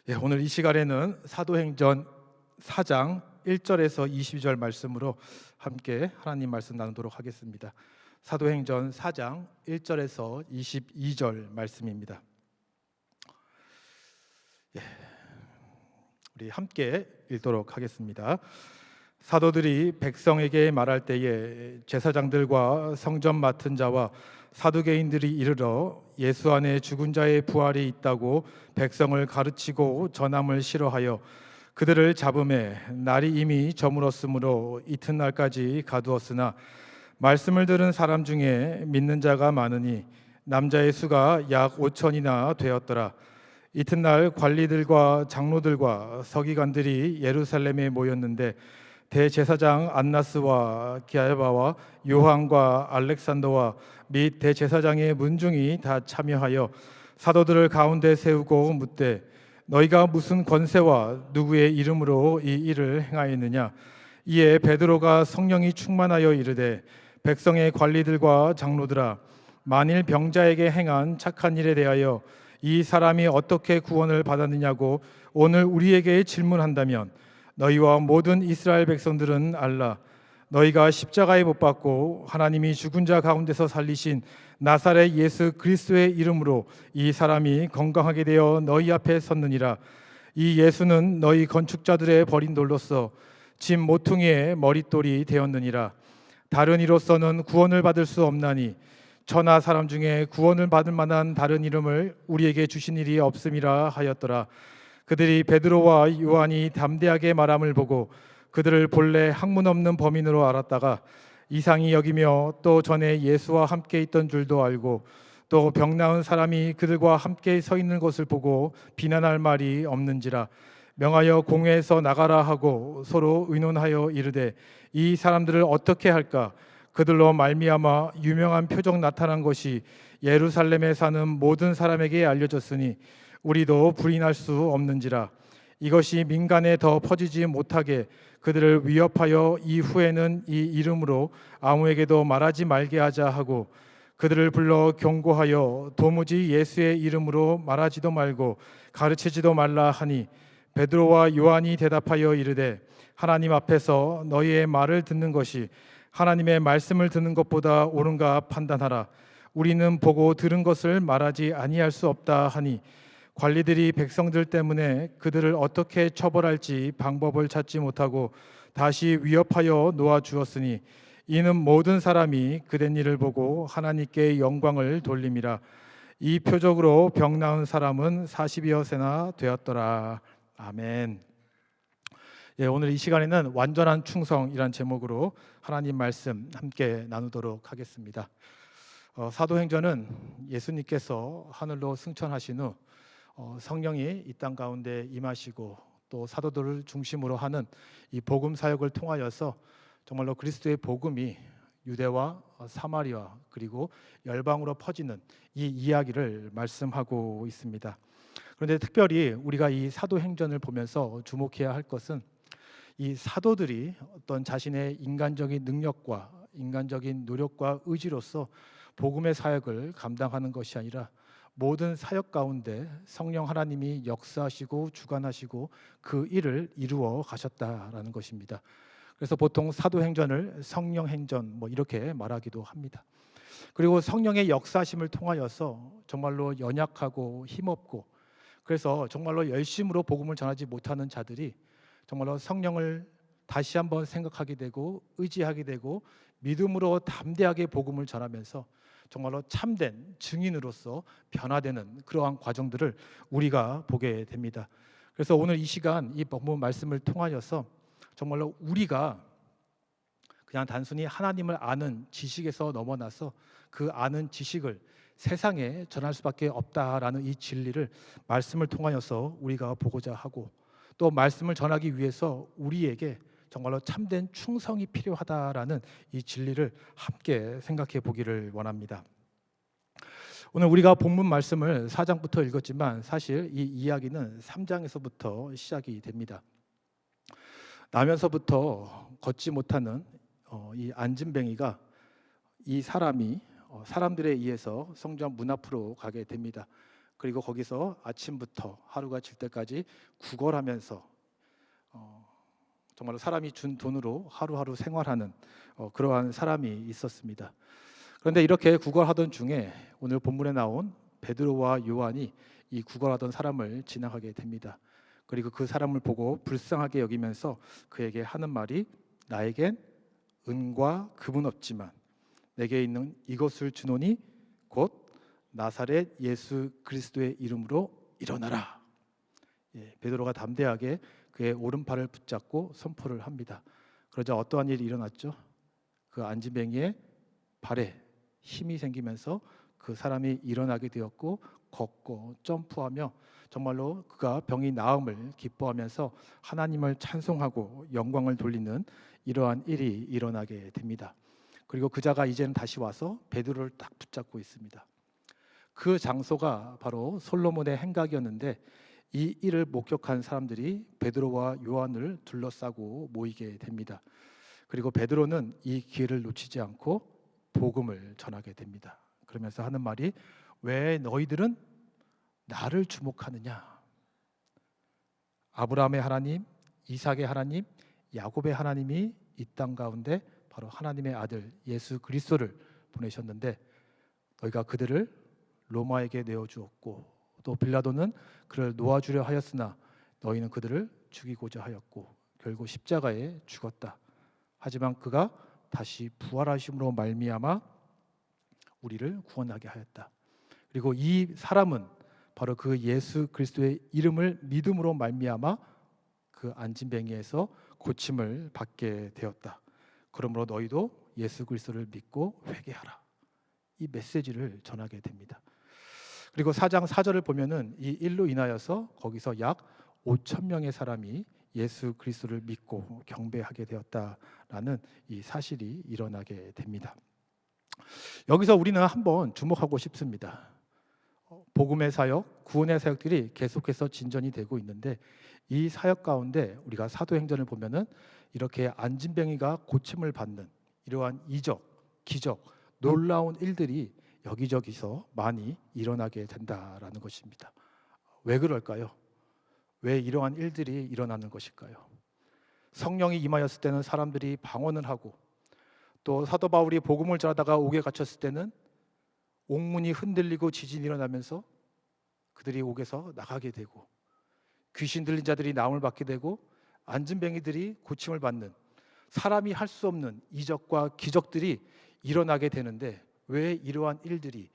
오늘 이 시간에는 사도행전 4장 1절에서 22절 말씀으로 함께 하나님 말씀 나누도록 하겠습니다. 사도행전 4장 1절에서 22절 말씀입니다. 우리 함께 읽도록 하겠습니다. 사도들이 백성에게 말할 때에 제사장들과 성전 맡은 자와 사두개인들이 이르러 예수 안에 죽은 자의 부활이 있다고 백성을 가르치고 전함을 싫어하여 그들을 잡음에 날이 이미 저물었으므로 이튿날까지 가두었으나 말씀을 들은 사람 중에 믿는 자가 많으니 남자의 수가 약 5천이나 되었더라. 이튿날 관리들과 장로들과 서기관들이 예루살렘에 모였는데 대제사장 안나스와 기아바와 요한과 알렉산더와 및 대제사장의 문중이 다 참여하여 사도들을 가운데 세우고 묻되 너희가 무슨 권세와 누구의 이름으로 이 일을 행하였느냐. 이에 베드로가 성령이 충만하여 이르되 백성의 관리들과 장로들아, 만일 병자에게 행한 착한 일에 대하여 이 사람이 어떻게 구원을 받았느냐고 오늘 우리에게 질문한다면 너희와 모든 이스라엘 백성들은 알라. 너희가 십자가에 못 박고 하나님이 죽은 자 가운데서 살리신 나사렛 예수 그리스도의 이름으로 이 사람이 건강하게 되어 너희 앞에 섰느니라. 이 예수는 너희 건축자들의 버린 돌로서 집 모퉁이의 머릿돌이 되었느니라. 다른 이로서는 구원을 받을 수 없나니 천하 사람 중에 구원을 받을 만한 다른 이름을 우리에게 주신 일이 없음이라 하였더라. 그들이 베드로와 요한이 담대하게 말함을 보고 그들을 본래 학문 없는 범인으로 알았다가 이상히 여기며 또 전에 예수와 함께 있던 줄도 알고 또 병 나은 사람이 그들과 함께 서 있는 것을 보고 비난할 말이 없는지라 명하여 공회에서 나가라 하고 서로 의논하여 이르되 이 사람들을 어떻게 할까. 그들로 말미암아 유명한 표적 나타난 것이 예루살렘에 사는 모든 사람에게 알려졌으니 우리도 부인할 수 없는지라. 이것이 민간에 더 퍼지지 못하게 그들을 위협하여 이후에는 이 이름으로 아무에게도 말하지 말게 하자 하고 그들을 불러 경고하여 도무지 예수의 이름으로 말하지도 말고 가르치지도 말라 하니 베드로와 요한이 대답하여 이르되 하나님 앞에서 너희의 말을 듣는 것이 하나님의 말씀을 듣는 것보다 옳은가 판단하라. 우리는 보고 들은 것을 말하지 아니할 수 없다 하니 관리들이 백성들 때문에 그들을 어떻게 처벌할지 방법을 찾지 못하고 다시 위협하여 놓아주었으니 이는 모든 사람이 그된 일을 보고 하나님께 영광을 돌림이라. 이 표적으로 병 나은 사람은 40여 세나 되었더라. 아멘. 오늘 이 시간에는 완전한 충성이란 제목으로 하나님 말씀 함께 나누도록 하겠습니다. 사도행전은 예수님께서 하늘로 승천하신 후 성령이 이 땅 가운데 임하시고 또 사도들을 중심으로 하는 이 복음 사역을 통하여서 정말로 그리스도의 복음이 유대와 사마리아 그리고 열방으로 퍼지는 이 이야기를 말씀하고 있습니다. 그런데 특별히 우리가 이 사도행전을 보면서 주목해야 할 것은 이 사도들이 어떤 자신의 인간적인 능력과 인간적인 노력과 의지로서 복음의 사역을 감당하는 것이 아니라 모든 사역 가운데 성령 하나님이 역사하시고 주관하시고 그 일을 이루어 가셨다라는 것입니다. 그래서 보통 사도행전을 성령행전 이렇게 말하기도 합니다. 그리고 성령의 역사하심을 통하여서 정말로 연약하고 힘없고 그래서 정말로 열심으로 복음을 전하지 못하는 자들이 정말로 성령을 다시 한번 생각하게 되고 의지하게 되고 믿음으로 담대하게 복음을 전하면서 정말로 참된 증인으로서 변화되는 그러한 과정들을 우리가 보게 됩니다. 그래서 오늘 이 시간 이 본문 말씀을 통하여서 정말로 우리가 그냥 단순히 하나님을 아는 지식에서 넘어나서 그 아는 지식을 세상에 전할 수밖에 없다라는 이 진리를 말씀을 통하여서 우리가 보고자 하고 또 말씀을 전하기 위해서 우리에게 정말로 참된 충성이 필요하다라는 이 진리를 함께 생각해 보기를 원합니다. 오늘 우리가 본문 말씀을 4장부터 읽었지만 사실 이 이야기는 3장에서부터 시작이 됩니다. 나면서부터 걷지 못하는 이 안진뱅이가 이 사람이 사람들에 의해서 성전 문 앞으로 가게 됩니다. 그리고 거기서 아침부터 하루가 질 때까지 구걸하면서 정말로 사람이 준 돈으로 하루하루 생활하는 그러한 사람이 있었습니다. 그런데 이렇게 구걸하던 중에 오늘 본문에 나온 베드로와 요한이 이 구걸하던 사람을 지나가게 됩니다. 그리고 그 사람을 보고 불쌍하게 여기면서 그에게 하는 말이, 나에겐 은과 금은 없지만 내게 있는 이것을 주노니 곧 나사렛 예수 그리스도의 이름으로 일어나라. 베드로가 담대하게 그의 오른팔을 붙잡고 선포를 합니다. 그러자 어떠한 일이 일어났죠? 그 안진뱅이의 발에 힘이 생기면서 그 사람이 일어나게 되었고, 걷고 점프하며 정말로 그가 병이 나음을 기뻐하면서 하나님을 찬송하고 영광을 돌리는 이러한 일이 일어나게 됩니다. 그리고 그자가 이제는 다시 와서 베드로를 딱 붙잡고 있습니다. 그 장소가 바로 솔로몬의 행각이었는데 이 일을 목격한 사람들이 베드로와 요한을 둘러싸고 모이게 됩니다. 그리고 베드로는 이 기회를 놓치지 않고 복음을 전하게 됩니다. 그러면서 하는 말이, 왜 너희들은 나를 주목하느냐? 아브라함의 하나님, 이삭의 하나님, 야곱의 하나님이 이 땅 가운데 바로 하나님의 아들 예수 그리스도를 보내셨는데 너희가 그들을 로마에게 내어주었고, 또 빌라도는 그를 놓아주려 하였으나 너희는 그들을 죽이고자 하였고 결국 십자가에 죽었다. 하지만 그가 다시 부활하심으로 말미암아 우리를 구원하게 하였다. 그리고 이 사람은 바로 그 예수 그리스도의 이름을 믿음으로 말미암아 그 안진뱅이에서 고침을 받게 되었다. 그러므로 너희도 예수 그리스도를 믿고 회개하라. 이 메시지를 전하게 됩니다. 그리고 4장 4절을 보면은 이 일로 인하여서 거기서 약 5천 명의 사람이 예수 그리스도를 믿고 경배하게 되었다라는 이 사실이 일어나게 됩니다. 여기서 우리는 한번 주목하고 싶습니다. 복음의 사역, 구원의 사역들이 계속해서 진전이 되고 있는데 이 사역 가운데 우리가 사도행전을 보면은 이렇게 안진뱅이가 고침을 받는 이러한 이적, 기적, 놀라운 일들이 여기저기서 많이 일어나게 된다라는 것입니다. 왜 그럴까요? 왜 이러한 일들이 일어나는 것일까요? 성령이 임하였을 때는 사람들이 방언을 하고, 또 사도 바울이 복음을 전하다가 옥에 갇혔을 때는 옥문이 흔들리고 지진이 일어나면서 그들이 옥에서 나가게 되고, 귀신 들린 자들이 나음을 받게 되고, 안진뱅이들이 고침을 받는, 사람이 할 수 없는 이적과 기적들이 일어나게 되는데 왜 이러한 일들이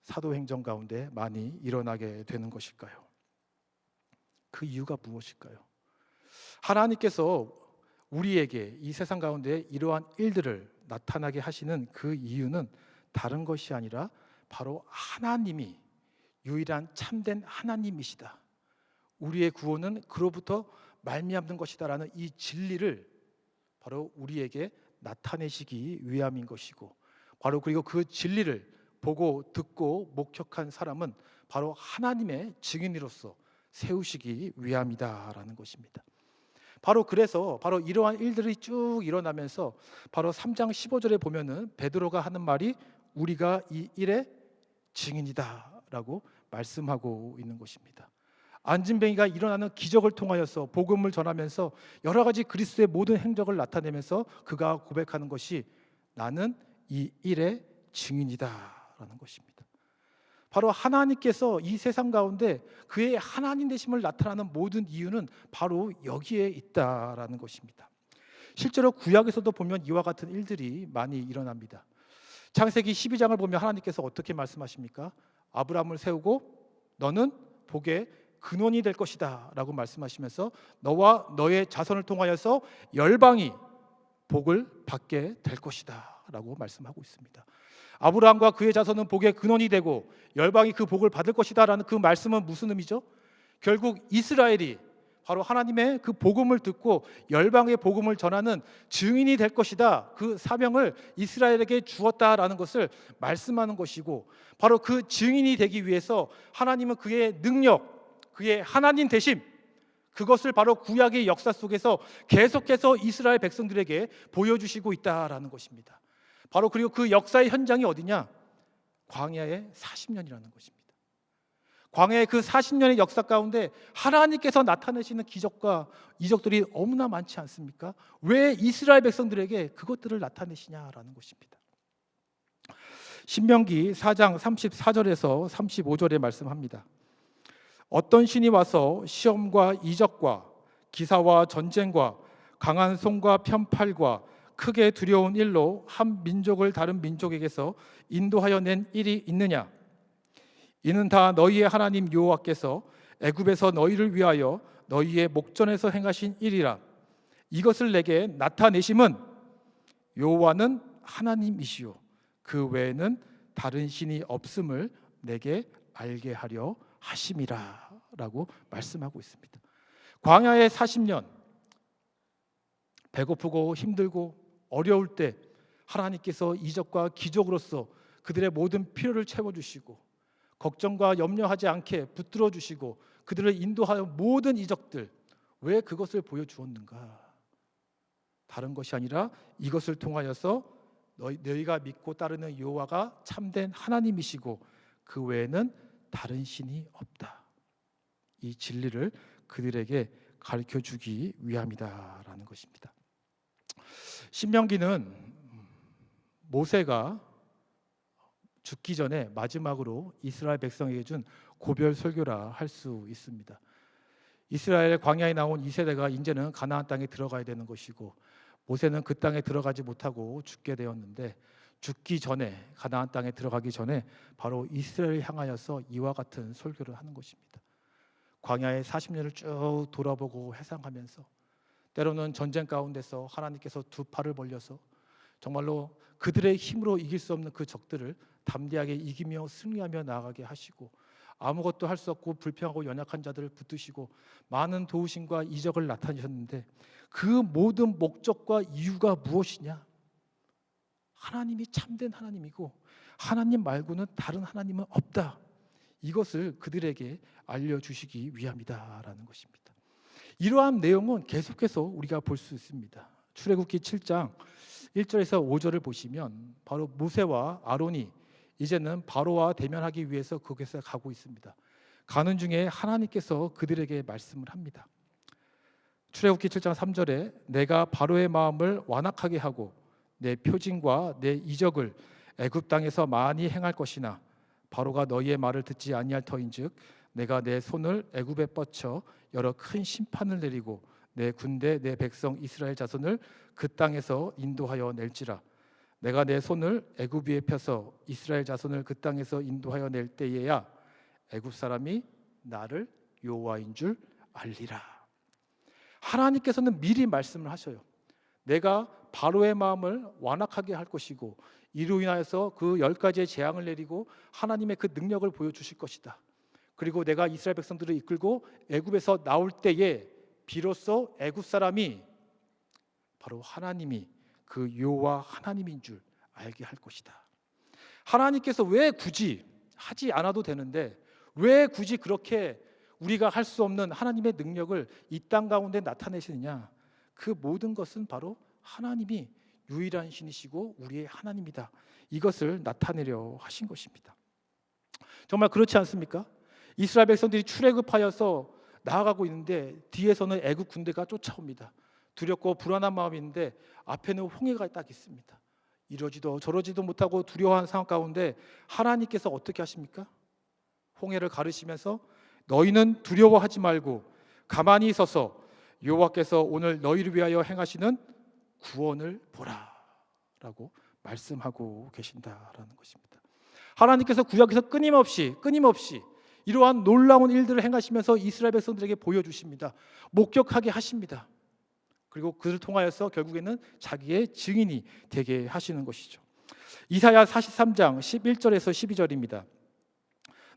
사도행전 가운데 많이 일어나게 되는 것일까요? 그 이유가 무엇일까요? 하나님께서 우리에게 이 세상 가운데 이러한 일들을 나타나게 하시는 그 이유는 다른 것이 아니라 바로 하나님이 유일한 참된 하나님이시다, 우리의 구원은 그로부터 말미암는 것이다라는 이 진리를 바로 우리에게 나타내시기 위함인 것이고, 바로 그리고 그 진리를 보고 듣고 목격한 사람은 바로 하나님의 증인으로서 세우시기 위함이다라는 것입니다. 바로 그래서 바로 이러한 일들이 쭉 일어나면서 바로 3장 15절에 보면은 베드로가 하는 말이, 우리가 이 일의 증인이다라고 말씀하고 있는 것입니다. 안진뱅이가 일어나는 기적을 통하여서 복음을 전하면서 여러 가지 그리스도의 모든 행적을 나타내면서 그가 고백하는 것이, 나는 이 일의 증인이다라는 것입니다. 바로 하나님께서 이 세상 가운데 그의 하나님 되심을 나타나는 모든 이유는 바로 여기에 있다라는 것입니다. 실제로 구약에서도 보면 이와 같은 일들이 많이 일어납니다. 창세기 12장을 보면 하나님께서 어떻게 말씀하십니까? 아브라함을 세우고 너는 복의 근원이 될 것이다 라고 말씀하시면서 너와 너의 자손을 통하여서 열방이 복을 받게 될 것이다 라고 말씀하고 있습니다. 아브라함과 그의 자손은 복의 근원이 되고 열방이 그 복을 받을 것이다 라는 그 말씀은 무슨 의미죠? 결국 이스라엘이 바로 하나님의 그 복음을 듣고 열방의 복음을 전하는 증인이 될 것이다, 그 사명을 이스라엘에게 주었다라는 것을 말씀하는 것이고, 바로 그 증인이 되기 위해서 하나님은 그의 능력, 그의 하나님 되심, 그것을 바로 구약의 역사 속에서 계속해서 이스라엘 백성들에게 보여주시고 있다라는 것입니다. 바로 그리고 그 역사의 현장이 어디냐? 광야의 40년이라는 것입니다. 광야의 그 40년의 역사 가운데 하나님께서 나타내시는 기적과 이적들이 너무나 많지 않습니까? 왜 이스라엘 백성들에게 그것들을 나타내시냐라는 것입니다. 신명기 4장 34절에서 35절에 말씀합니다. 어떤 신이 와서 시험과 이적과 기사와 전쟁과 강한 손과 편팔과 크게 두려운 일로 한 민족을 다른 민족에게서 인도하여 낸 일이 있느냐? 이는 다 너희의 하나님 여호와께서 애굽에서 너희를 위하여 너희의 목전에서 행하신 일이라. 이것을 내게 나타내심은 여호와는 하나님이시요 그 외에는 다른 신이 없음을 내게 알게 하려 하심이라 라고 말씀하고 있습니다. 광야의 40년 배고프고 힘들고 어려울 때 하나님께서 이적과 기적으로서 그들의 모든 필요를 채워주시고 걱정과 염려하지 않게 붙들어 주시고 그들을 인도하여 모든 이적들, 왜 그것을 보여주었는가? 다른 것이 아니라 이것을 통하여서 너희가 믿고 따르는 여호와가 참된 하나님이시고 그 외에는 다른 신이 없다. 이 진리를 그들에게 가르쳐주기 위함이다라는 것입니다. 신명기는 모세가 죽기 전에 마지막으로 이스라엘 백성에게 준 고별 설교라 할 수 있습니다. 이스라엘 광야에 나온 2세대가 이제는 가나안 땅에 들어가야 되는 것이고 모세는 그 땅에 들어가지 못하고 죽게 되었는데 죽기 전에 가나안 땅에 들어가기 전에 바로 이스라엘을 향하여서 이와 같은 설교를 하는 것입니다. 광야의 40년을 쭉 돌아보고 회상하면서 때로는 전쟁 가운데서 하나님께서 두 팔을 벌려서 정말로 그들의 힘으로 이길 수 없는 그 적들을 담대하게 이기며 승리하며 나아가게 하시고 아무것도 할 수 없고 불평하고 연약한 자들을 붙드시고 많은 도우심과 이적을 나타내셨는데 그 모든 목적과 이유가 무엇이냐? 하나님이 참된 하나님이고 하나님 말고는 다른 하나님은 없다. 이것을 그들에게 알려주시기 위함이다라는 것입니다. 이러한 내용은 계속해서 우리가 볼 수 있습니다. 출애굽기 7장 1절에서 5절을 보시면 바로 모세와 아론이 이제는 바로와 대면하기 위해서 거기서 가고 있습니다. 가는 중에 하나님께서 그들에게 말씀을 합니다. 출애굽기 7장 3절에 내가 바로의 마음을 완악하게 하고 내 표징과 내 이적을 애굽 땅에서 많이 행할 것이나 바로가 너희의 말을 듣지 아니할 터인즉 내가 내 손을 애굽에 뻗쳐 여러 큰 심판을 내리고 내 군대 내 백성 이스라엘 자손을 그 땅에서 인도하여 낼지라. 내가 내 손을 애굽 위에 펴서 이스라엘 자손을 그 땅에서 인도하여 낼 때에야 애굽 사람이 나를 여호와인 줄 알리라. 하나님께서는 미리 말씀을 하셔요. 내가 바로의 마음을 완악하게 할 것이고 이로 인하여서 그 10가지의 재앙을 내리고 하나님의 그 능력을 보여주실 것이다. 그리고 내가 이스라엘 백성들을 이끌고 애굽에서 나올 때에 비로소 애굽 사람이 바로 하나님이 그 여호와 하나님인 줄 알게 할 것이다. 하나님께서 왜 굳이 하지 않아도 되는데 왜 굳이 그렇게 우리가 할 수 없는 하나님의 능력을 이 땅 가운데 나타내시느냐? 그 모든 것은 바로 하나님이 유일한 신이시고 우리의 하나님이다. 이것을 나타내려 하신 것입니다. 정말 그렇지 않습니까? 이스라엘 백성들이 출애굽하여서 나아가고 있는데 뒤에서는 애굽 군대가 쫓아옵니다. 두렵고 불안한 마음이 있는데 앞에는 홍해가 딱 있습니다. 이러지도 저러지도 못하고 두려워하는 상황 가운데 하나님께서 어떻게 하십니까? 홍해를 가르시면서 너희는 두려워하지 말고 가만히 서서 여호와께서 오늘 너희를 위하여 행하시는 구원을 보라 라고 말씀하고 계신다라는 것입니다. 하나님께서 구약에서 끊임없이 이러한 놀라운 일들을 행하시면서 이스라엘 백성들에게 보여주십니다. 목격하게 하십니다. 그리고 그를 통하여서 결국에는 자기의 증인이 되게 하시는 것이죠. 이사야 43장 11절에서 12절입니다.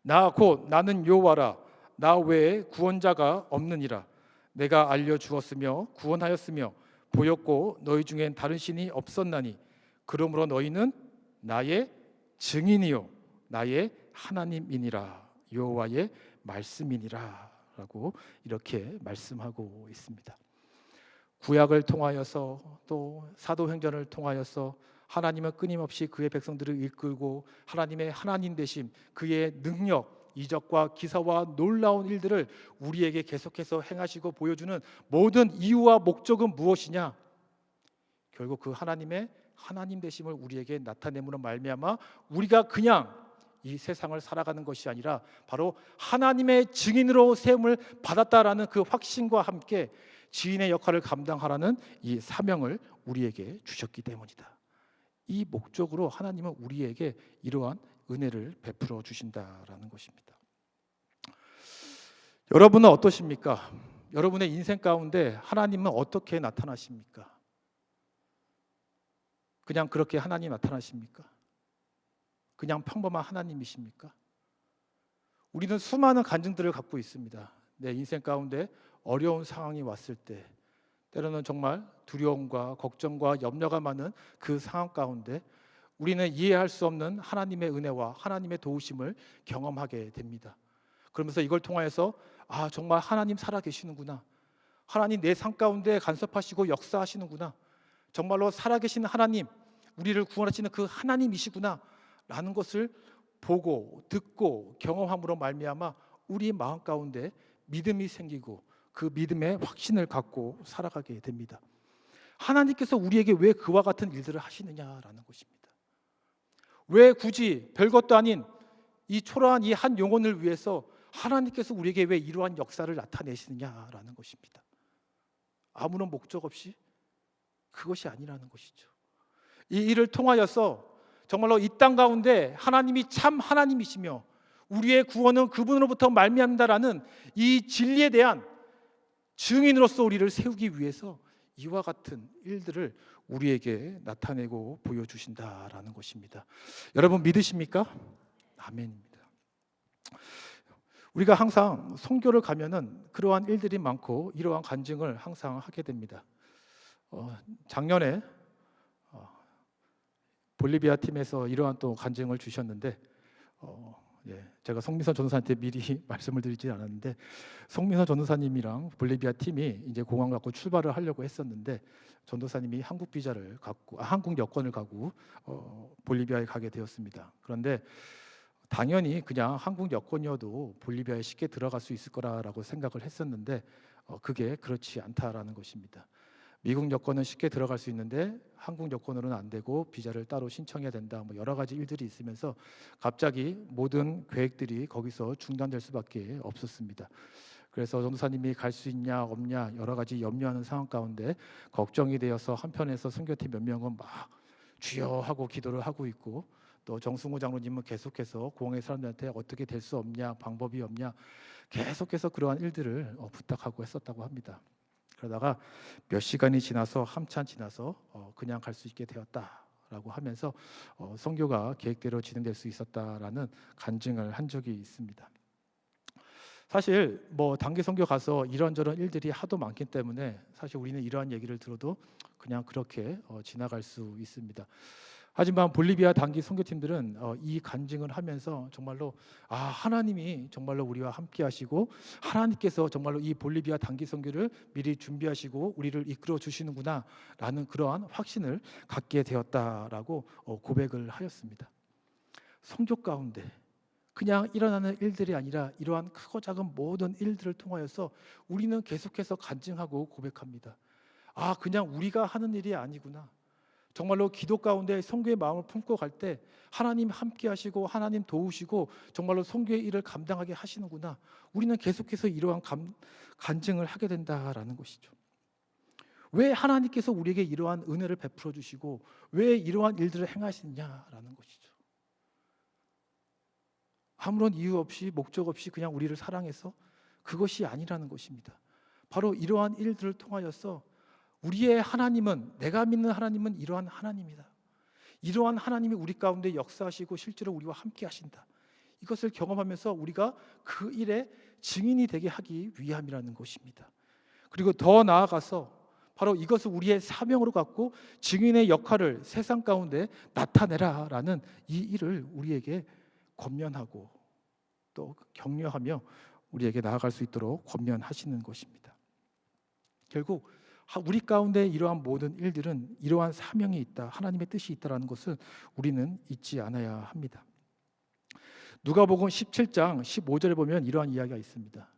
나 곧 나는 여호와라. 나 외에 구원자가 없느니라. 내가 알려주었으며 구원하였으며 보였고 너희 중엔 다른 신이 없었나니 그러므로 너희는 나의 증인이요 나의 하나님이니라. 여호와의 말씀이니라 라고 이렇게 말씀하고 있습니다. 구약을 통하여서 또 사도행전을 통하여서 하나님은 끊임없이 그의 백성들을 이끌고 하나님의 하나님 되심, 그의 능력, 이적과 기사와 놀라운 일들을 우리에게 계속해서 행하시고 보여주는 모든 이유와 목적은 무엇이냐? 결국 그 하나님의 하나님 되심을 우리에게 나타내므로 말미암아 우리가 그냥 이 세상을 살아가는 것이 아니라 바로 하나님의 증인으로 세움을 받았다라는 그 확신과 함께 지인의 역할을 감당하라는 이 사명을 우리에게 주셨기 때문이다. 이 목적으로 하나님은 우리에게 이러한 은혜를 베풀어 주신다라는 것입니다. 여러분은 어떠십니까? 여러분의 인생 가운데 하나님은 어떻게 나타나십니까? 그냥 그렇게 하나님 나타나십니까? 그냥 평범한 하나님이십니까? 우리는 수많은 간증들을 갖고 있습니다. 내 인생 가운데 어려운 상황이 왔을 때, 때로는 정말 두려움과 걱정과 염려가 많은 그 상황 가운데 우리는 이해할 수 없는 하나님의 은혜와 하나님의 도우심을 경험하게 됩니다. 그러면서 이걸 통하여서 정말 하나님 살아계시는구나, 하나님 내 삶 가운데 간섭하시고 역사하시는구나, 정말로 살아계신 하나님, 우리를 구원하시는 그 하나님이시구나 라는 것을 보고 듣고 경험함으로 말미암아 우리 마음 가운데 믿음이 생기고 그 믿음의 확신을 갖고 살아가게 됩니다. 하나님께서 우리에게 왜 그와 같은 일들을 하시느냐라는 것입니다. 왜 굳이 별것도 아닌 이 초라한 이 한 영혼을 위해서 하나님께서 우리에게 왜 이러한 역사를 나타내시느냐라는 것입니다. 아무런 목적 없이 그것이 아니라는 것이죠. 이 일을 통하여서 정말로 이 땅 가운데 하나님이 참 하나님이시며 우리의 구원은 그분으로부터 말미암다라는 이 진리에 대한 증인으로서 우리를 세우기 위해서 이와 같은 일들을 우리에게 나타내고 보여주신다라는 것입니다. 여러분 믿으십니까? 아멘입니다. 우리가 항상 선교를 가면은 그러한 일들이 많고 이러한 간증을 항상 하게 됩니다. 작년에 볼리비아 팀에서 이러한 또 간증을 주셨는데 제가 송민선 전도사한테 미리 말씀을 드리지 않았는데, 송민선 전도사님이랑 볼리비아 팀이 이제 공항 갖고 출발을 하려고 했었는데 전도사님이 한국 비자를 갖고 한국 여권을 갖고 볼리비아에 가게 되었습니다. 그런데 당연히 그냥 한국 여권이어도 볼리비아에 쉽게 들어갈 수 있을 거라고 생각을 했었는데 그게 그렇지 않다라는 것입니다. 미국 여권은 쉽게 들어갈 수 있는데 한국 여권으로는 안 되고 비자를 따로 신청해야 된다, 여러 가지 일들이 있으면서 갑자기 모든 계획들이 거기서 중단될 수밖에 없었습니다. 그래서 전도사님이 갈 수 있냐 없냐 여러 가지 염려하는 상황 가운데 걱정이 되어서 한편에서 선교팀 몇 명은 막 주여 하고 기도를 하고 있고, 또 정승우 장로님은 계속해서 공항의 사람들한테 어떻게 될 수 없냐, 방법이 없냐 계속해서 그러한 일들을 부탁하고 했었다고 합니다. 그러다가 몇 시간이 지나서 한참 지나서 그냥 갈 수 있게 되었다라고 하면서 선교가 계획대로 진행될 수 있었다라는 간증을 한 적이 있습니다. 사실 단기 선교 가서 이런저런 일들이 하도 많기 때문에 사실 우리는 이러한 얘기를 들어도 그냥 그렇게 지나갈 수 있습니다. 하지만 볼리비아 단기 선교팀들은 이 간증을 하면서 정말로 하나님이 정말로 우리와 함께 하시고 하나님께서 정말로 이 볼리비아 단기 선교를 미리 준비하시고 우리를 이끌어 주시는구나 라는 그러한 확신을 갖게 되었다라고 고백을 하였습니다. 선교 가운데 그냥 일어나는 일들이 아니라 이러한 크고 작은 모든 일들을 통하여서 우리는 계속해서 간증하고 고백합니다. 그냥 우리가 하는 일이 아니구나, 정말로 기도 가운데 선교의 마음을 품고 갈 때 하나님 함께 하시고 하나님 도우시고 정말로 선교의 일을 감당하게 하시는구나, 우리는 계속해서 이러한 간증을 하게 된다라는 것이죠. 왜 하나님께서 우리에게 이러한 은혜를 베풀어 주시고 왜 이러한 일들을 행하시느냐라는 것이죠. 아무런 이유 없이 목적 없이 그냥 우리를 사랑해서 그것이 아니라는 것입니다. 바로 이러한 일들을 통하여서 우리의 하나님은, 내가 믿는 하나님은 이러한 하나님이다, 이러한 하나님이 우리 가운데 역사하시고 실제로 우리와 함께 하신다, 이것을 경험하면서 우리가 그 일의 증인이 되게 하기 위함이라는 것입니다. 그리고 더 나아가서 바로 이것을 우리의 사명으로 갖고 증인의 역할을 세상 가운데 나타내라라는 이 일을 우리에게 권면하고 또 격려하며 우리에게 나아갈 수 있도록 권면하시는 것입니다. 결국 우리 가운데 이러한 모든 일들은 이러한 사명이 있다, 하나님의 뜻이 있다라는 것을 우리는 잊지 않아야 합니다. 누가복음 17장 15절에 보면 이러한 이야기가 있습니다.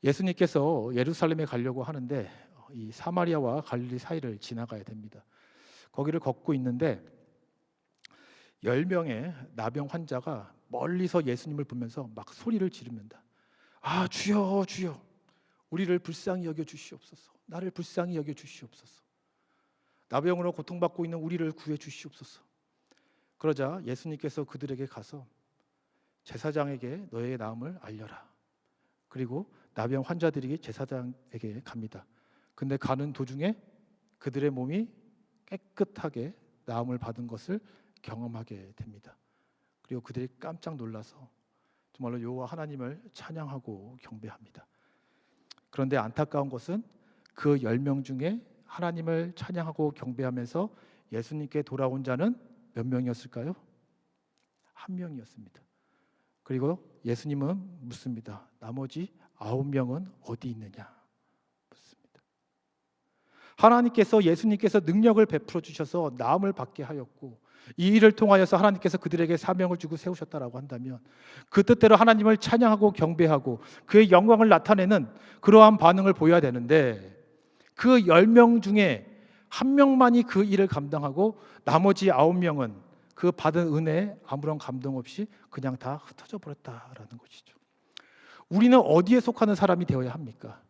예수님께서 예루살렘에 가려고 하는데 이 사마리아와 갈릴리 사이를 지나가야 됩니다. 거기를 걷고 있는데 10명의 나병 환자가 멀리서 예수님을 보면서 막 소리를 지릅니다. 아, 주여 주여, 우리를 불쌍히 여겨 주시옵소서. 나를 불쌍히 여겨 주시옵소서. 나병으로 고통받고 있는 우리를 구해 주시옵소서. 그러자 예수님께서 그들에게 가서 제사장에게 너의 나음을 알려라. 그리고 나병 환자들이 제사장에게 갑니다. 근데 가는 도중에 그들의 몸이 깨끗하게 나음을 받은 것을 경험하게 됩니다. 그리고 그들이 깜짝 놀라서 정말로 여호와 하나님을 찬양하고 경배합니다. 그런데 안타까운 것은 그 10명 중에 하나님을 찬양하고 경배하면서 예수님께 돌아온 자는 몇 명이었을까요? 한 명이었습니다. 그리고 예수님은 묻습니다. 나머지 9명은 어디 있느냐 묻습니다. 하나님께서 예수님께서 능력을 베풀어 주셔서 나음을 받게 하였고 이 일을 통하여서 하나님께서 그들에게 사명을 주고 세우셨다라고 한다면 그 뜻대로 하나님을 찬양하고 경배하고 그의 영광을 나타내는 그러한 반응을 보여야 되는데 그 10명 중에 한 명만이 그 일을 감당하고 나머지 9명은 그 받은 은혜에 아무런 감동 없이 그냥 다 흩어져 버렸다라는 것이죠. 우리는 어디에 속하는 사람이 되어야 합니까?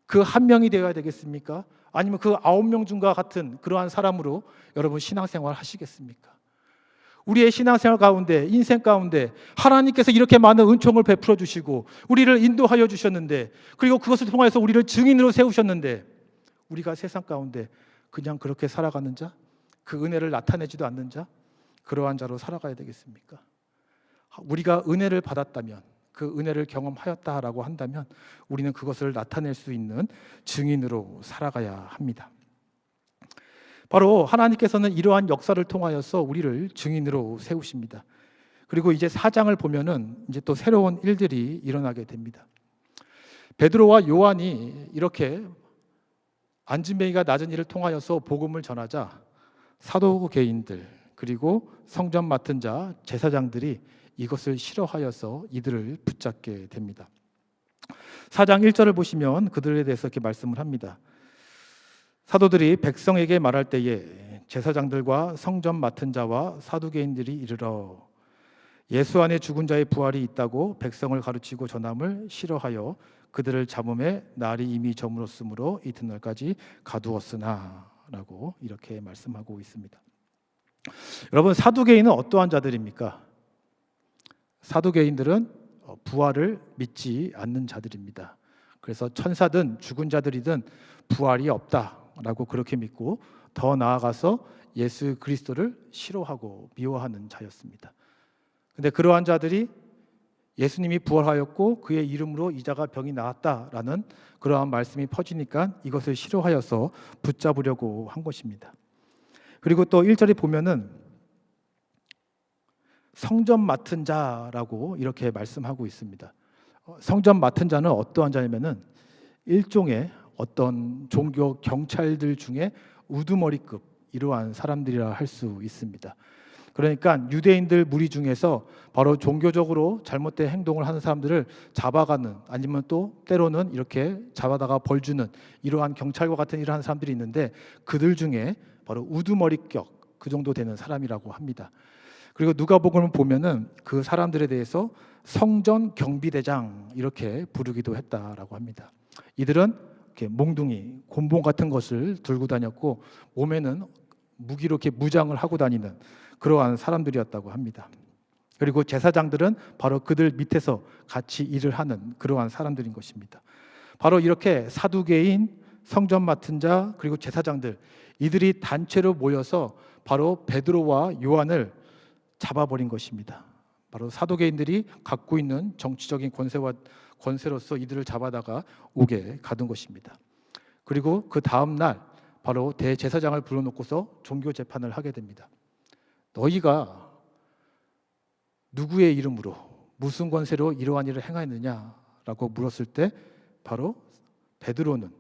그 한 명이 되어야 되겠습니까? 아니면 그 9명 중과 같은 그러한 사람으로 여러분 신앙생활 하시겠습니까? 우리의 신앙생활 가운데, 인생 가운데 하나님께서 이렇게 많은 은총을 베풀어 주시고 우리를 인도하여 주셨는데, 그리고 그것을 통해서 우리를 증인으로 세우셨는데 우리가 세상 가운데 그냥 그렇게 살아가는 자, 그 은혜를 나타내지도 않는 자, 그러한 자로 살아가야 되겠습니까? 우리가 은혜를 받았다면, 그 은혜를 경험하였다라고 한다면 우리는 그것을 나타낼 수 있는 증인으로 살아가야 합니다. 바로 하나님께서는 이러한 역사를 통하여서 우리를 증인으로 세우십니다. 그리고 이제 4장을 보면은 이제 또 새로운 일들이 일어나게 됩니다. 베드로와 요한이 이렇게 안진뱅이가 낮은 일을 통하여서 복음을 전하자 사도개인들 그리고 성전 맡은 자 제사장들이 이것을 싫어하여서 이들을 붙잡게 됩니다. 4장 1절을 보시면 그들에 대해서 이렇게 말씀을 합니다. 사도들이 백성에게 말할 때에 제사장들과 성전 맡은 자와 사두개인들이 이르러 예수 안에 죽은 자의 부활이 있다고 백성을 가르치고 전함을 싫어하여 그들을 잡음에 날이 이미 저물었으므로 이튿날까지 가두었으나 라고 이렇게 말씀하고 있습니다. 여러분, 사두개인은 어떠한 자들입니까? 사두개인들은 부활을 믿지 않는 자들입니다. 그래서 천사든 죽은 자들이든 부활이 없다라고 그렇게 믿고 더 나아가서 예수 그리스도를 싫어하고 미워하는 자였습니다. 근데 그러한 자들이 예수님이 부활하였고 그의 이름으로 이자가 병이 나았다라는 그러한 말씀이 퍼지니까 이것을 싫어하여서 붙잡으려고 한 것입니다. 그리고 또 1절에 보면은 성전 맡은 자라고 이렇게 말씀하고 있습니다. 성전 맡은 자는 어떠한 자냐면은 일종의 어떤 종교 경찰들 중에 우두머리급 이러한 사람들이라 할 수 있습니다. 그러니까 유대인들 무리 중에서 바로 종교적으로 잘못된 행동을 하는 사람들을 잡아가는, 아니면 또 때로는 이렇게 잡아다가 벌 주는 이러한 경찰과 같은 일을 하는 사람들이 있는데 그들 중에 바로 우두머리격 그 정도 되는 사람이라고 합니다. 그리고 누가복음을 보면은 그 사람들에 대해서 성전 경비대장 이렇게 부르기도 했다라고 합니다. 이들은 이렇게 몽둥이, 곤봉 같은 것을 들고 다녔고 몸에는 무기로 이렇게 무장을 하고 다니는 그러한 사람들이었다고 합니다. 그리고 제사장들은 바로 그들 밑에서 같이 일을 하는 그러한 사람들인 것입니다. 바로 이렇게 사두개인, 성전 맡은 자, 그리고 제사장들, 이들이 단체로 모여서 바로 베드로와 요한을 잡아버린 것입니다. 바로 사두개인들이 갖고 있는 정치적인 권세로서 이들을 잡아다가 옥에 가둔 것입니다. 그리고 그 다음 날 바로 대제사장을 불러놓고서 종교 재판을 하게 됩니다. 너희가 누구의 이름으로 무슨 권세로 이러한 일을 행하였느냐라고 물었을 때 바로 베드로는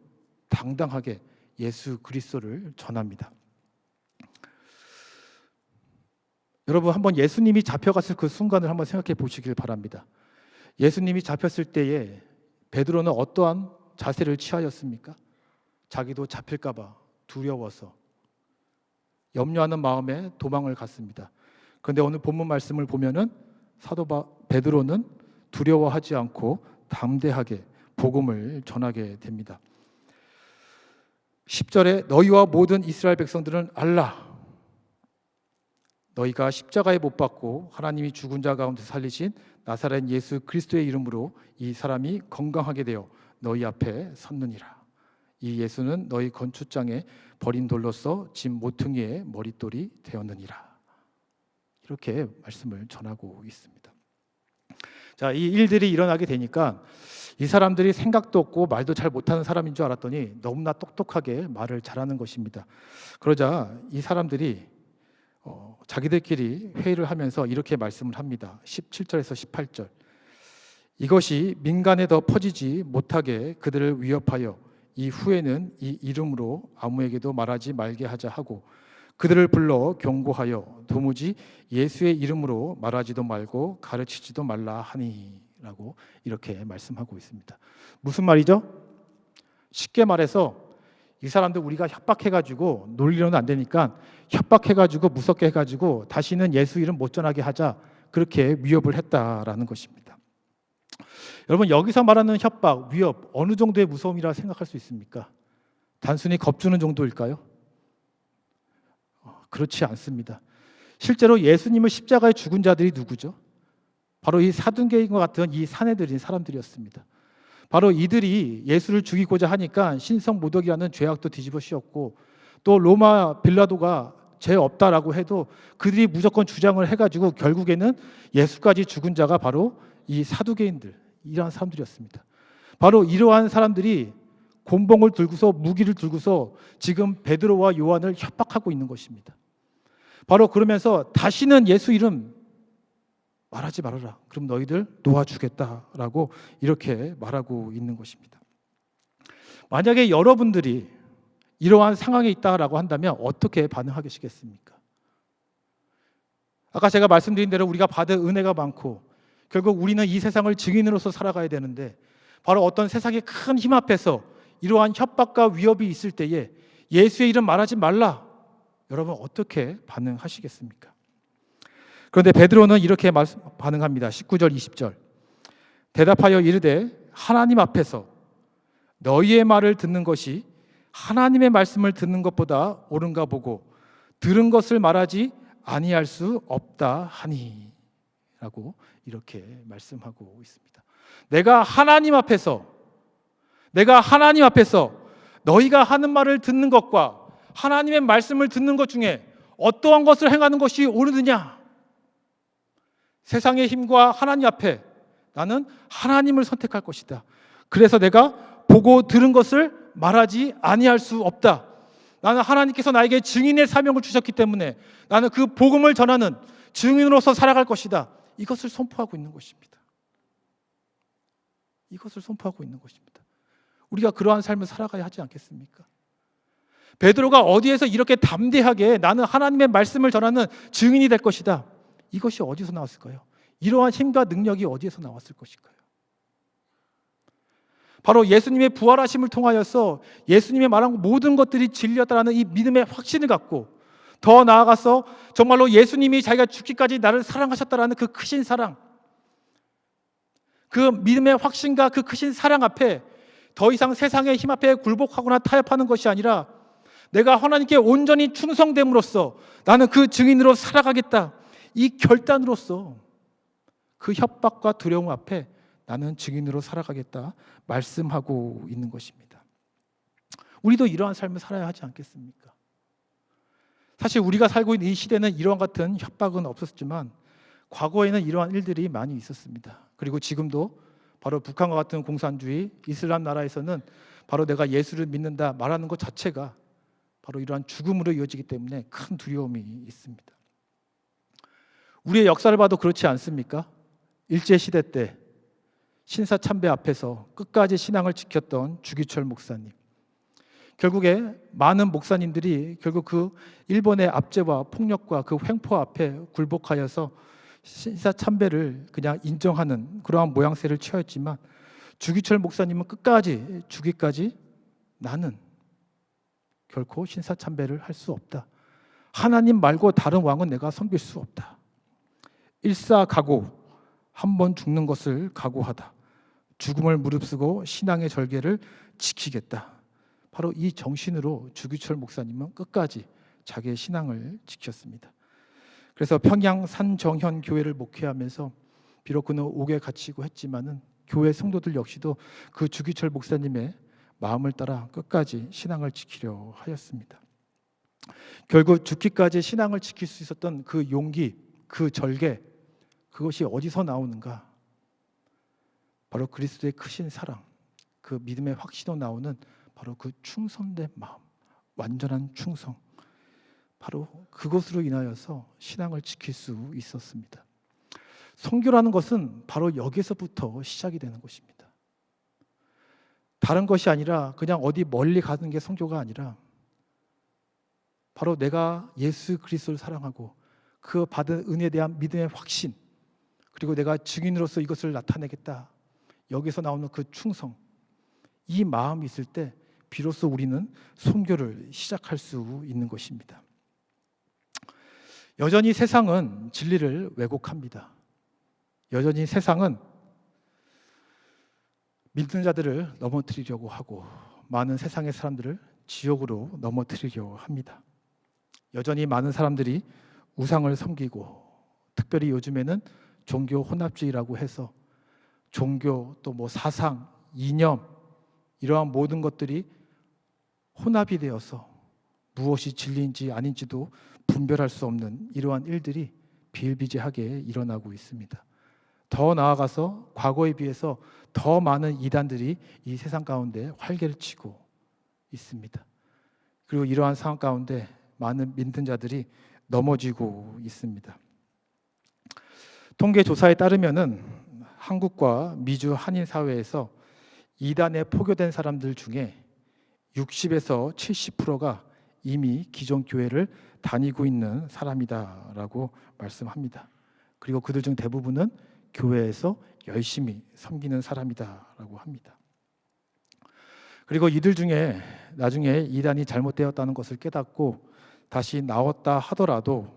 당당하게 예수 그리스도를 전합니다. 여러분 한번 예수님이 잡혀갔을 그 순간을 한번 생각해 보시길 바랍니다. 예수님이 잡혔을 때에 베드로는 어떠한 자세를 취하였습니까? 자기도 잡힐까 봐 두려워서 염려하는 마음에 도망을 갔습니다. 그런데 오늘 본문 말씀을 보면은 사도 베드로는 두려워하지 않고 담대하게 복음을 전하게 됩니다. 10절에 너희와 모든 이스라엘 백성들은 알라, 너희가 십자가에 못 박고 하나님이 죽은 자 가운데 살리신 나사렛 예수 그리스도의 이름으로 이 사람이 건강하게 되어 너희 앞에 섰느니라. 이 예수는 너희 건축장에 버린 돌로서 집 모퉁이의 머릿돌이 되었느니라. 이렇게 말씀을 전하고 있습니다. 자, 이 일들이 일어나게 되니까 이 사람들이 생각도 없고 말도 잘 못하는 사람인 줄 알았더니 너무나 똑똑하게 말을 잘하는 것입니다. 그러자 이 사람들이 자기들끼리 회의를 하면서 이렇게 말씀을 합니다. 17절에서 18절. 이것이 민간에 더 퍼지지 못하게 그들을 위협하여 이후에는 이 이름으로 아무에게도 말하지 말게 하자 하고 그들을 불러 경고하여 도무지 예수의 이름으로 말하지도 말고 가르치지도 말라 하니라고 이렇게 말씀하고 있습니다. 무슨 말이죠? 쉽게 말해서 이 사람들 우리가 협박해가지고 논리로는 안 되니까 협박해가지고 무섭게 해가지고 다시는 예수 이름 못 전하게 하자, 그렇게 위협을 했다라는 것입니다. 여러분 여기서 말하는 협박, 위협 어느 정도의 무서움이라 생각할 수 있습니까? 단순히 겁주는 정도일까요? 그렇지 않습니다. 실제로 예수님을 십자가에 죽은 자들이 누구죠? 바로 이 사둔개인과 같은 이 사내들인 사람들이었습니다. 바로 이들이 예수를 죽이고자 하니까 신성모독이라는 죄악도 뒤집어 씌웠고 또 로마 빌라도가 죄 없다라고 해도 그들이 무조건 주장을 해가지고 결국에는 예수까지 죽은 자가 바로 이 사두개인들, 이러한 사람들이었습니다. 바로 이러한 사람들이 곤봉을 들고서 무기를 들고서 지금 베드로와 요한을 협박하고 있는 것입니다. 바로 그러면서 다시는 예수 이름 말하지 말아라. 그럼 너희들 놓아주겠다라고 이렇게 말하고 있는 것입니다. 만약에 여러분들이 이러한 상황에 있다라고 한다면 어떻게 반응하시겠습니까? 아까 제가 말씀드린 대로 우리가 받은 은혜가 많고 결국 우리는 이 세상을 증인으로서 살아가야 되는데 바로 어떤 세상의 큰 힘 앞에서 이러한 협박과 위협이 있을 때에 예수의 이름 말하지 말라. 여러분 어떻게 반응하시겠습니까? 그런데 베드로는 이렇게 반응합니다. 19절 20절. 대답하여 이르되 하나님 앞에서 너희의 말을 듣는 것이 하나님의 말씀을 듣는 것보다 옳은가 보고 들은 것을 말하지 아니할 수 없다 하니 라고 이렇게 말씀하고 있습니다. 내가 하나님 앞에서 너희가 하는 말을 듣는 것과 하나님의 말씀을 듣는 것 중에 어떠한 것을 행하는 것이 옳으느냐? 세상의 힘과 하나님 앞에 나는 하나님을 선택할 것이다. 그래서 내가 보고 들은 것을 말하지 아니할 수 없다. 나는 하나님께서 나에게 증인의 사명을 주셨기 때문에 나는 그 복음을 전하는 증인으로서 살아갈 것이다. 이것을 선포하고 있는 것입니다. 이것을 선포하고 있는 것입니다. 우리가 그러한 삶을 살아가야 하지 않겠습니까? 베드로가 어디에서 이렇게 담대하게 나는 하나님의 말씀을 전하는 증인이 될 것이다. 이것이 어디서 나왔을까요? 이러한 힘과 능력이 어디에서 나왔을 것일까요? 바로 예수님의 부활하심을 통하여서 예수님의 말한 모든 것들이 진리였다라는 이 믿음의 확신을 갖고 더 나아가서 정말로 예수님이 자기가 죽기까지 나를 사랑하셨다라는 그 크신 사랑, 그 믿음의 확신과 그 크신 사랑 앞에 더 이상 세상의 힘 앞에 굴복하거나 타협하는 것이 아니라 내가 하나님께 온전히 충성됨으로써 나는 그 증인으로 살아가겠다. 이 결단으로서 그 협박과 두려움 앞에 나는 증인으로 살아가겠다 말씀하고 있는 것입니다. 우리도 이러한 삶을 살아야 하지 않겠습니까? 사실 우리가 살고 있는 이 시대는 이러한 같은 협박은 없었지만 과거에는 이러한 일들이 많이 있었습니다. 그리고 지금도 바로 북한과 같은 공산주의 이슬람 나라에서는 바로 내가 예수를 믿는다 말하는 것 자체가 바로 이러한 죽음으로 이어지기 때문에 큰 두려움이 있습니다. 우리의 역사를 봐도 그렇지 않습니까? 일제시대 때 신사참배 앞에서 끝까지 신앙을 지켰던 주기철 목사님, 결국에 많은 목사님들이 결국 그 일본의 압제와 폭력과 그 횡포 앞에 굴복하여서 신사참배를 그냥 인정하는 그러한 모양새를 취하였지만, 주기철 목사님은 끝까지 죽기까지 나는 결코 신사참배를 할 수 없다. 하나님 말고 다른 왕은 내가 섬길 수 없다. 일사각오, 한 번 죽는 것을 각오하다. 죽음을 무릅쓰고 신앙의 절개를 지키겠다. 바로 이 정신으로 주기철 목사님은 끝까지 자기의 신앙을 지켰습니다. 그래서 평양 산정현 교회를 목회하면서 비록 그는 옥에 갇히고 했지만은 교회 성도들 역시도 그 주기철 목사님의 마음을 따라 끝까지 신앙을 지키려 하였습니다. 결국 죽기까지 신앙을 지킬 수 있었던 그 용기, 그 절개, 그것이 어디서 나오는가? 바로 그리스도의 크신 사랑, 그 믿음의 확신으로 나오는 바로 그 충성된 마음, 완전한 충성, 바로 그것으로 인하여서 신앙을 지킬 수 있었습니다. 선교라는 것은 바로 여기서부터 시작이 되는 것입니다. 다른 것이 아니라 그냥 어디 멀리 가는 게 선교가 아니라 바로 내가 예수 그리스도를 사랑하고 그 받은 은혜에 대한 믿음의 확신, 그리고 내가 증인으로서 이것을 나타내겠다, 여기서 나오는 그 충성, 이 마음이 있을 때 비로소 우리는 선교를 시작할 수 있는 것입니다. 여전히 세상은 진리를 왜곡합니다. 여전히 세상은 믿는 자들을 넘어뜨리려고 하고 많은 세상의 사람들을 지옥으로 넘어뜨리려고 합니다. 여전히 많은 사람들이 우상을 섬기고, 특별히 요즘에는 종교 혼합주의라고 해서 종교 또 뭐 사상, 이념, 이러한 모든 것들이 혼합이 되어서 무엇이 진리인지 아닌지도 분별할 수 없는 이러한 일들이 비일비재하게 일어나고 있습니다. 더 나아가서 과거에 비해서 더 많은 이단들이 이 세상 가운데 활개를 치고 있습니다. 그리고 이러한 상황 가운데 많은 믿는 자들이 넘어지고 있습니다. 통계 조사에 따르면은 한국과 미주 한인 사회에서 이단에 포교된 사람들 중에 60에서 70%가 이미 기존 교회를 다니고 있는 사람이다라고 말씀합니다. 그리고 그들 중 대부분은 교회에서 열심히 섬기는 사람이다라고 합니다. 그리고 이들 중에 나중에 이단이 잘못되었다는 것을 깨닫고 다시 나왔다 하더라도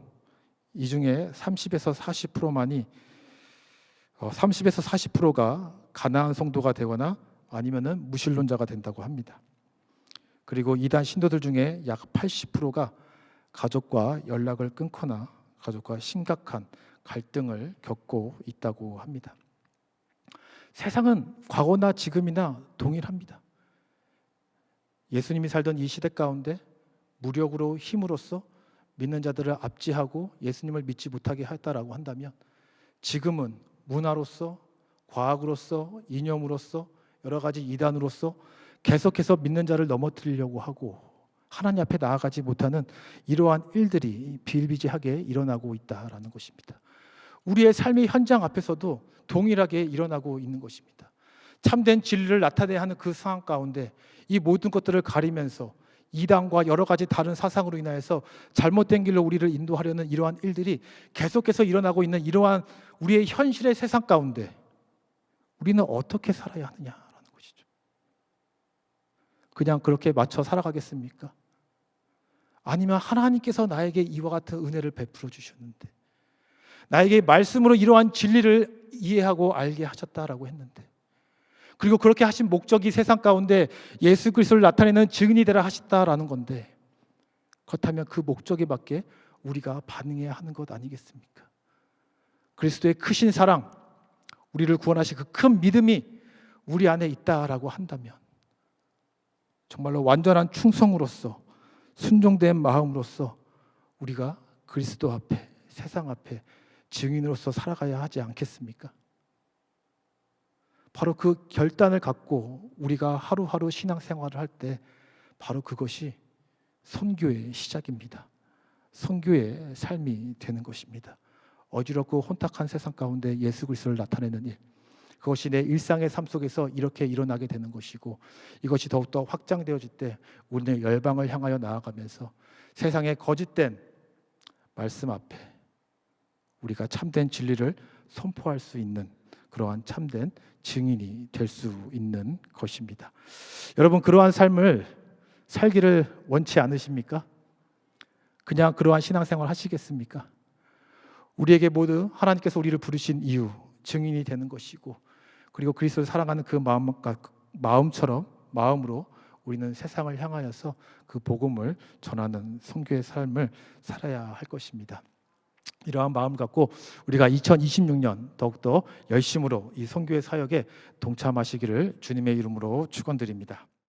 이 중에 30에서 40%만이 30에서 40%가 가나안 성도가 되거나 아니면은 무신론자가 된다고 합니다. 그리고 이단 신도들 중에 약 80%가 가족과 연락을 끊거나 가족과 심각한 갈등을 겪고 있다고 합니다. 세상은 과거나 지금이나 동일합니다. 예수님이 살던 이 시대 가운데 무력으로 힘으로써 믿는 자들을 압제하고 예수님을 믿지 못하게 했다라고 한다면, 지금은 문화로서, 과학으로서, 이념으로서, 여러 가지 이단으로서 계속해서 믿는 자를 넘어뜨리려고 하고 하나님 앞에 나아가지 못하는 이러한 일들이 비일비재하게 일어나고 있다라는 것입니다. 우리의 삶의 현장 앞에서도 동일하게 일어나고 있는 것입니다. 참된 진리를 나타내야 하는 그 상황 가운데 이 모든 것들을 가리면서 이단과 여러 가지 다른 사상으로 인하여서 잘못된 길로 우리를 인도하려는 이러한 일들이 계속해서 일어나고 있는 이러한 우리의 현실의 세상 가운데 우리는 어떻게 살아야 하느냐라는 것이죠. 그냥 그렇게 맞춰 살아가겠습니까? 아니면 하나님께서 나에게 이와 같은 은혜를 베풀어 주셨는데, 나에게 말씀으로 이러한 진리를 이해하고 알게 하셨다라고 했는데, 그리고 그렇게 하신 목적이 세상 가운데 예수 그리스도를 나타내는 증인이 되라 하셨다라는 건데, 그렇다면 그 목적에 맞게 우리가 반응해야 하는 것 아니겠습니까? 그리스도의 크신 사랑, 우리를 구원하신 그 큰 믿음이 우리 안에 있다라고 한다면 정말로 완전한 충성으로서, 순종된 마음으로서 우리가 그리스도 앞에, 세상 앞에 증인으로서 살아가야 하지 않겠습니까? 바로 그 결단을 갖고 우리가 하루하루 신앙생활을 할 때 바로 그것이 선교의 시작입니다. 선교의 삶이 되는 것입니다. 어지럽고 혼탁한 세상 가운데 예수 그리스도를 나타내는 일, 그것이 내 일상의 삶 속에서 이렇게 일어나게 되는 것이고, 이것이 더욱더 확장되어질 때 우리는 열방을 향하여 나아가면서 세상의 거짓된 말씀 앞에 우리가 참된 진리를 선포할 수 있는 그러한 참된 증인이 될 수 있는 것입니다. 여러분, 그러한 삶을 살기를 원치 않으십니까? 그냥 그러한 신앙생활 하시겠습니까? 우리에게 모두 하나님께서 우리를 부르신 이유, 증인이 되는 것이고, 그리고 그리스도를 사랑하는 그 마음으로 우리는 세상을 향하여서 그 복음을 전하는 선교의 삶을 살아야 할 것입니다. 이러한 마음 갖고 우리가 2026년 더욱더 열심으로 이 선교의 사역에 동참하시기를 주님의 이름으로 축원드립니다.